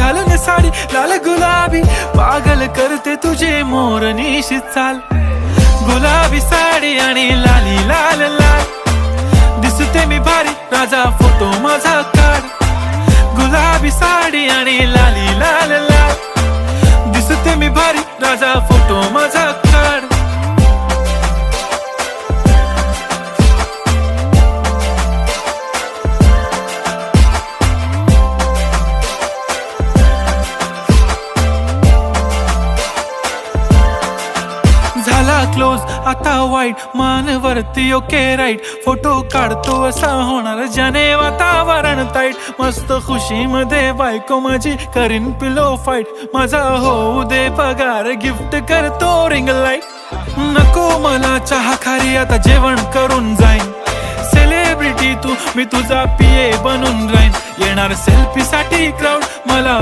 घालून साडी लाल गुलाबी, पागल करते तुझे मोरनीशी चाल. गुलाबी साडी आणि लाली लाल लाल, दिसते मी भारी राजा फोटो माझा काढ. गुलाबी साडी आणि लाली लाल लाल, दिसते मी भारी राजा फोटो माझा काढ. झाला क्लोज आता वाईट, मानवरती ओके राईट. फोटो काढतो असा होणार ज्याने वातावरण ताईट. मस्त खुशी मध्ये बायको माझी करीन पिलो फाईट. माझा होऊ दे पगार, गिफ्ट करतो रिंग लाईट. नको मला चहा खारी, आता जेवण करून जाईन. सेलिब्रिटी तू, मी तुझा पिये बनून राहीन. येणार सेल्फी साठी क्राऊड, मला